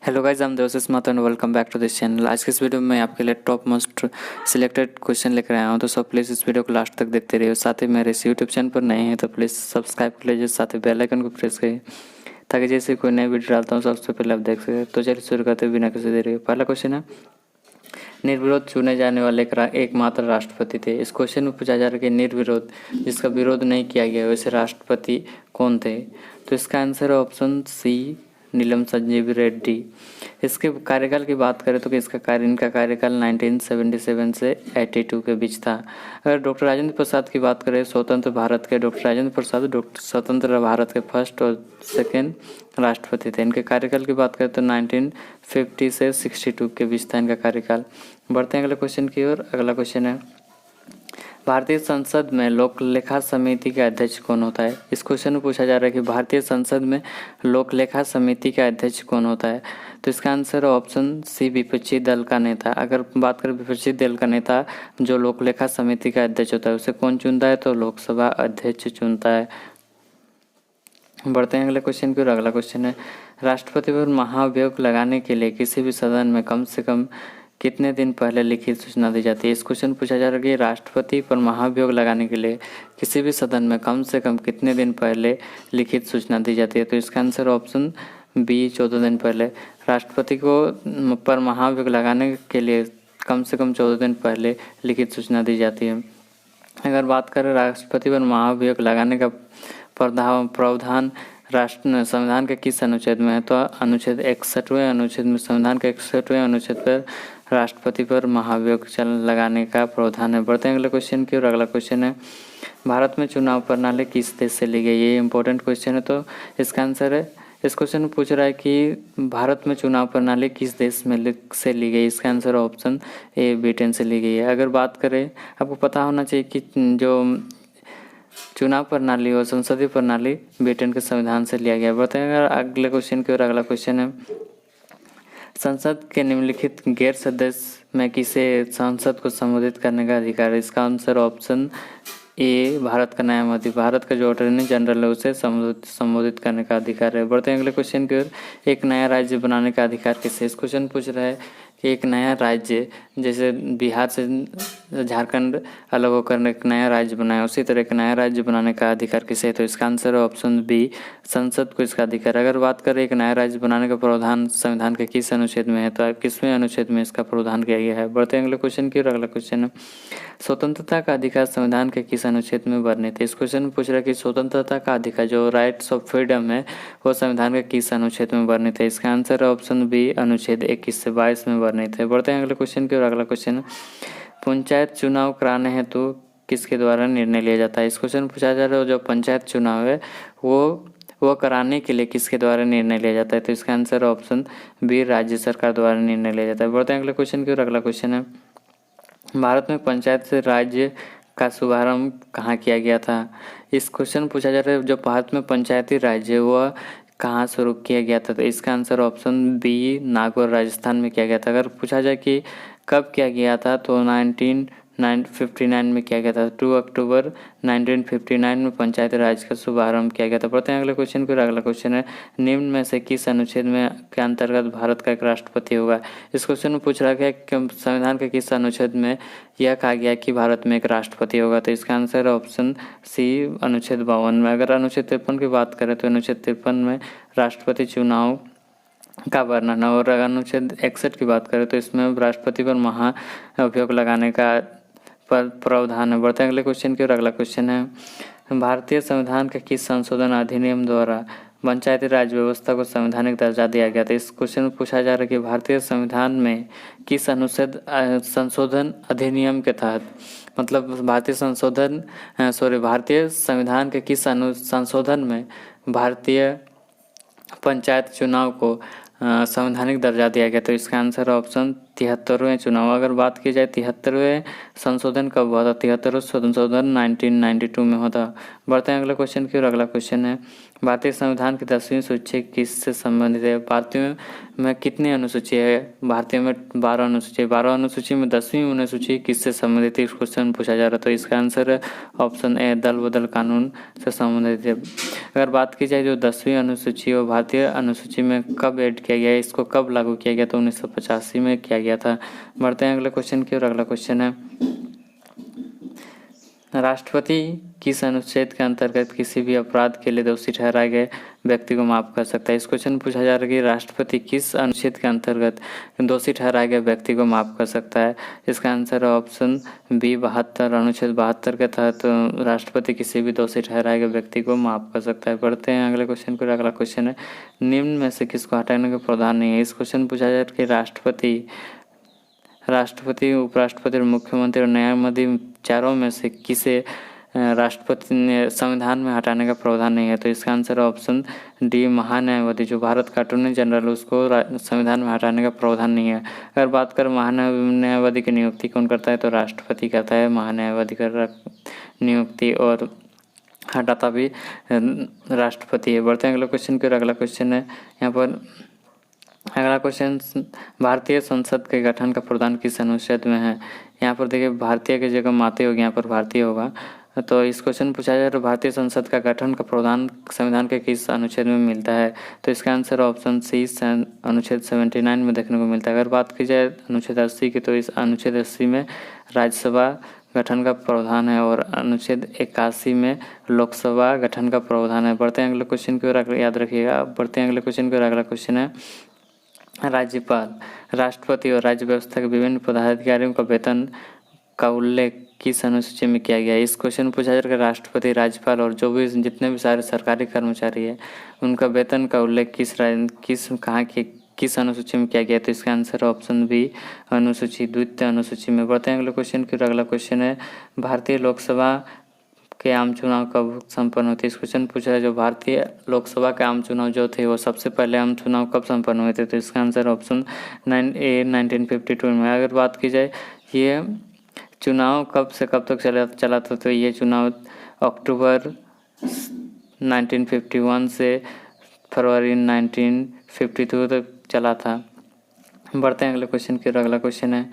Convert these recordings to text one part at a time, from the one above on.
Hello guys, I am Devashish Mathur and welcome back to this channel. आज के इस video में मैं आपके लिए टॉप मोस्ट सिलेक्टेड क्वेश्चन लेकर आया हूं, तो सब प्लीज़ इस वीडियो को लास्ट तक देखते रहिए। साथ ही मेरे इस यूट्यूब चैनल पर नए हैं तो प्लीज़ सब्सक्राइब कर लीजिए, साथ ही बेल आइकन को प्रेस करिए ताकि जैसे कोई नई वीडियो डालता हूँ सबसे पहले आप देख सकें। तो चलिए शुरू करते बिना किसी देरी। पहला क्वेश्चन है, निर्विरोध चुने जाने वाले एकमात्र राष्ट्रपति थे। इस क्वेश्चन में पूछा जा रहा है कि निर्विरोध जिसका विरोध नहीं किया गया वैसे राष्ट्रपति कौन थे। तो इसका आंसर है ऑप्शन सी, नीलम संजीव रेड्डी। इसके कार्यकाल की बात करें तो इनका कार्यकाल 1977 से 82 के बीच था। अगर डॉक्टर राजेंद्र प्रसाद की बात करें, स्वतंत्र भारत के डॉक्टर राजेंद्र प्रसाद स्वतंत्र भारत के फर्स्ट और सेकेंड राष्ट्रपति थे। इनके कार्यकाल की बात करें तो 1950 से 62 के बीच था इनका कार्यकाल। बढ़ते हैं अगले क्वेश्चन की ओर। अगला क्वेश्चन है, भारतीय संसद में लोक लेखा समिति का अध्यक्ष कौन होता है। इस क्वेश्चन में पूछा जा रहा है कि भारतीय संसद में लोक लेखा समिति का अध्यक्ष कौन होता है। तो इसका आंसर है ऑप्शन सी, विपक्षी दल का नेता। अगर बात करें विपक्षी दल का नेता जो लोक लेखा समिति का अध्यक्ष होता है उसे कौन चुनता है, तो लोकसभा अध्यक्ष चुनता है। बढ़ते हैं अगले क्वेश्चन की ओर। अगला क्वेश्चन है, राष्ट्रपति पर महाभियोग लगाने के लिए किसी भी सदन में कम से कम कितने दिन पहले लिखित सूचना दी जाती है। इस क्वेश्चन पूछा जा रहा है कि राष्ट्रपति पर महाभियोग लगाने के लिए किसी भी सदन में कम से कम कितने दिन पहले लिखित सूचना दी जाती है। तो इसका आंसर ऑप्शन बी, 14 दिन पहले। राष्ट्रपति को पर महाभियोग लगाने के लिए कम से कम 14 दिन पहले लिखित सूचना दी जाती है। अगर बात करें राष्ट्रपति पर महाभियोग लगाने का प्रावधान संविधान के किस अनुच्छेद में है, तो अनुच्छेद 61वें अनुच्छेद में, संविधान के 61वें अनुच्छेद पर राष्ट्रपति पर महाभियोग लगाने का प्रावधान है। बढ़ते हैं अगले क्वेश्चन की ओर। अगला क्वेश्चन है, भारत में चुनाव प्रणाली किस देश से ली गई। ये इंपॉर्टेंट क्वेश्चन है, तो इसका आंसर है, इस क्वेश्चन में पूछ रहा है कि भारत में चुनाव प्रणाली किस देश में से ली गई। इसका आंसर ऑप्शन ए, ब्रिटेन से ली गई है। अगर बात करें, आपको पता होना चाहिए कि जो चुनाव प्रणाली और संसदीय प्रणाली ब्रिटेन के संविधान से लिया गया। बताएंगे अगले क्वेश्चन की ओर। अगला क्वेश्चन है, संसद के निम्नलिखित गैर सदस्य में किसे संसद को संबोधित करने का अधिकार है। इसका आंसर ऑप्शन ए, भारत का न्यायमूर्ति, भारत का जो अटॉर्नी जनरल है उसे संबोधित करने का अधिकार है। बढ़ते हैं अगले क्वेश्चन की ओर। एक नया राज्य बनाने का अधिकार किसे। इस क्वेश्चन पूछ रहा है कि एक नया राज्य, जैसे बिहार से झारखंड अलग होकर एक नया राज्य बनाया, उसी तरह एक नया राज्य बनाने का अधिकार किसे है। तो इसका आंसर है ऑप्शन बी, संसद को इसका अधिकार। अगर बात करें एक नया राज्य बनाने का प्रावधान संविधान के किस अनुच्छेद में है, तो किसवें अनुच्छेद में इसका प्रावधान किया गया है। बढ़ते हैं अगले क्वेश्चन की ओर। अगला क्वेश्चन है, स्वतंत्रता का अधिकार संविधान के किस अनुच्छेद में वर्णित है। इस क्वेश्चन में पूछ रहा है कि स्वतंत्रता का अधिकार जो राइट्स ऑफ फ्रीडम है वो संविधान के किस अनुच्छेद में वर्णित है। इसका आंसर है ऑप्शन बी, अनुच्छेद 21 से 22 में वर्णित है। बढ़ते हैं अगले क्वेश्चन की ओर। अगला क्वेश्चन है, पंचायत चुनाव कराने हेतु किसके द्वारा निर्णय लिया जाता है। इस क्वेश्चन में पूछा जा रहा है जो पंचायत चुनाव है वो कराने के लिए किसके द्वारा निर्णय लिया जाता है। तो इसका आंसर ऑप्शन बी, राज्य सरकार द्वारा निर्णय लिया जाता है। बढ़ते हैं अगले क्वेश्चन की ओर। अगला क्वेश्चन है, भारत में पंचायत से राज्य का शुभारंभ कहाँ किया गया था। इस क्वेश्चन पूछा जा रहा है जो भारत में पंचायती राज्य वह कहाँ शुरू किया गया था। तो इसका answer option B, Nagaur Rajasthan में किया गया था। अगर पूछा जाए कि कब किया गया था, तो 1959 में किया गया था। 2 अक्टूबर 1959 में पंचायती राज का शुभारंभ किया गया था। बढ़ते हैं अगले क्वेश्चन को। अगला क्वेश्चन है, निम्न में से किस अनुच्छेद में के अंतर्गत भारत का एक राष्ट्रपति होगा। इस क्वेश्चन में पूछ रहा है कि संविधान के किस अनुच्छेद में यह कहा गया कि भारत में एक राष्ट्रपति होगा। तो इसका आंसर है ऑप्शन सी, अनुच्छेद 52 में। अगर अनुच्छेद 53 की बात करें तो अनुच्छेद 53 में राष्ट्रपति चुनाव का वर्णन है, और अगर अनुच्छेद 61 की बात करें तो इसमें राष्ट्रपति पर महाभियोग लगाने का प्रावधान है। बढ़ते हैं अगले क्वेश्चन की ओर। अगला क्वेश्चन है, भारतीय संविधान के किस संशोधन अधिनियम द्वारा पंचायती राज व्यवस्था को संवैधानिक दर्जा दिया गया था। इस क्वेश्चन में पूछा जा रहा है कि भारतीय संविधान में किस अनुच्छेद संशोधन अधिनियम के तहत, मतलब भारतीय संविधान के किस संशोधन में भारतीय पंचायत चुनाव को संवैधानिक दर्जा दिया गया। तो इसका आंसर ऑप्शन 73वें चुनाव। अगर बात की जाए 73वें संशोधन कब हुआ था? 73वें संशोधन 1992 में हुआ था। बढ़ते हैं अगले क्वेश्चन की ओर। अगला क्वेश्चन है भारतीय संविधान की 10वीं सूची किससे संबंधित है? भारतीय में कितनी अनुसूची है? भारतीय में 12 अनुसूची है। 12 अनुसूची में 10वीं अनुसूची किससे संबंधित है? इस क्वेश्चन पूछा जा रहा है, तो इसका आंसर है ऑप्शन ए, दल बदल कानून से संबंधित है। अगर बात की जाए जो 10वीं अनुसूची वो भारतीय अनुसूची में कब ऐड किया गया, इसको कब लागू किया गया? तो 1985 में किया गया था। बढ़ते हैं अगले क्वेश्चन की ओर। अगला क्वेश्चन है राष्ट्रपति किस अनुच्छेद के अंतर्गत किसी भी अपराध के लिए दोषी ठहराए गए व्यक्ति को माफ कर सकता है? इस क्वेश्चन पूछा जा रहा है कि राष्ट्रपति किस अनुच्छेद के अंतर्गत दोषी ठहराए गए व्यक्ति को माफ कर सकता है? इसका आंसर है ऑप्शन बी, 72। अनुच्छेद 72 के तहत राष्ट्रपति किसी भी दोषी ठहराए गए व्यक्ति को माफ कर सकता है। बढ़ते हैं अगले क्वेश्चन को। अगला क्वेश्चन है निम्न में से किसको हटाने का प्रावधान नहीं है? इस क्वेश्चन पूछा जा रहा है कि राष्ट्रपति, उपराष्ट्रपति और मुख्यमंत्री और न्यायाधीश चारों में से किसे राष्ट्रपति ने संविधान में हटाने का प्रावधान नहीं है? तो इसका आंसर ऑप्शन डी, महान्यायवादी। जो भारत का अटॉर्नी जनरल उसको संविधान में हटाने का प्रावधान नहीं है। अगर बात करें महान्यायवादी की नियुक्ति कौन करता है? तो राष्ट्रपति करता है महान्यायवादी का नियुक्ति, और हटाता भी राष्ट्रपति है। बढ़ते हैं अगले क्वेश्चन की ओर। अगला क्वेश्चन है यहाँ पर अगला क्वेश्चन भारतीय संसद के गठन का प्रावधान किस अनुच्छेद में है? यहाँ पर देखिए भारतीय की जगह माते होगी, यहाँ पर भारतीय होगा। तो इस क्वेश्चन पूछा जाए तो भारतीय संसद का गठन का प्रावधान संविधान के किस अनुच्छेद में मिलता है? तो इसका आंसर ऑप्शन सी, अनुच्छेद 79 में देखने को मिलता है। अगर बात की जाए अनुच्छेद 80 की, तो इस अनुच्छेद 80 में राज्यसभा गठन का प्रावधान है, और अनुच्छेद 81 में लोकसभा गठन का प्रावधान है। बढ़ते हैं अगले क्वेश्चन की ओर, याद रखिएगा। बढ़ते हैं अगले क्वेश्चन की ओर। अगला क्वेश्चन है राज्यपाल, राष्ट्रपति और राज्य व्यवस्था के विभिन्न पदाधिकारियों का वेतन का उल्लेख किस अनुसूची में किया गया है? इस क्वेश्चन पूछा जाएगा राज्यपति, राज्यपाल और जो भी जितने भी सारे सरकारी कर्मचारी है उनका वेतन का उल्लेख किस अनुसूची में किया गया? तो इसका आंसर ऑप्शन बी, अनुसूची, द्वितीय अनुसूची में। बढ़ते हैं अगले क्वेश्चन की। अगला क्वेश्चन है भारतीय लोकसभा के आम चुनाव कब संपन्न होते? इस क्वेश्चन पूछा है जो भारतीय लोकसभा के आम चुनाव जो थे वो सबसे पहले आम चुनाव कब संपन्न हुए थे? तो इसका आंसर ऑप्शन 1952 में। अगर बात की जाए ये चुनाव कब से कब तक चला था, तो ये चुनाव अक्टूबर 1951 से फरवरी 1952 तक चला था। बढ़ते हैं अगले क्वेश्चन की। अगला क्वेश्चन है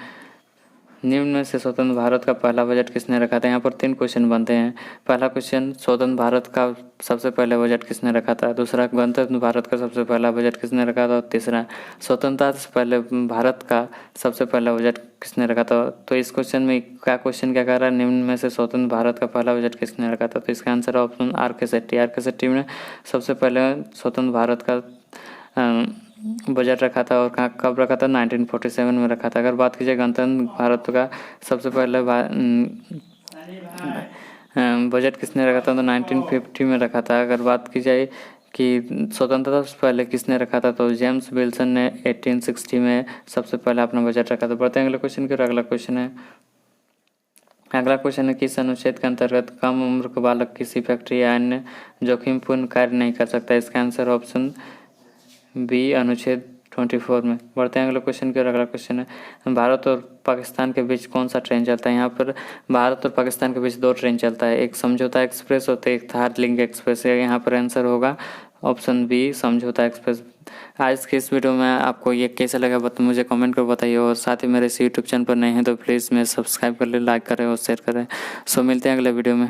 निम्न में से स्वतंत्र भारत का पहला बजट किसने रखा था? यहाँ पर 3 क्वेश्चन बनते हैं। पहला क्वेश्चन स्वतंत्र भारत का सबसे पहले बजट किसने रखा था? दूसरा गणतंत्र भारत का सबसे पहला बजट किसने रखा था? और तीसरा स्वतंत्रता से पहले भारत का सबसे पहला बजट किसने रखा था? तो इस क्वेश्चन में क्वेश्चन क्या कर रहा है, निम्न में से स्वतंत्र भारत का पहला बजट किसने रखा था? तो इसका आंसर ऑप्शन आर के शेट्टी ने सबसे पहले स्वतंत्र भारत का बजट रखा था, और कब रखा था? 1947 में रखा था। अगर बात की जाए गणतंत्र भारत का सबसे पहले बजट किसने रखा था? तो 1950 में रखा था। अगर बात की जाए कि स्वतंत्रता से पहले किसने रखा था, तो जेम्स विल्सन ने 1860 में सबसे पहले अपना बजट रखा था। बढ़ते हैं अगले क्वेश्चन की। अगला क्वेश्चन है किस अनुच्छेद के अंतर्गत कम उम्र के बालक किसी फैक्ट्री या अन्य जोखिमपूर्ण कार्य नहीं कर सकता? इसका आंसर ऑप्शन बी, अनुच्छेद 24 में। बढ़ते हैं अगले क्वेश्चन की। अगला क्वेश्चन है भारत और पाकिस्तान के बीच कौन सा ट्रेन चलता है? यहाँ पर भारत और पाकिस्तान के बीच 2 ट्रेन चलता है, एक समझौता एक्सप्रेस होता है, एक थार लिंक एक्सप्रेस है। यहाँ पर आंसर होगा ऑप्शन बी, समझौता एक्सप्रेस। आज के इस वीडियो में आपको ये कैसा लगा मुझे कमेंट कर बताइए, और साथ ही मेरे इस यूट्यूब चैनल पर नए हैं तो प्लीज़ मेरे सब्सक्राइब कर ले, लाइक करें और शेयर करें। सो मिलते हैं अगले वीडियो में।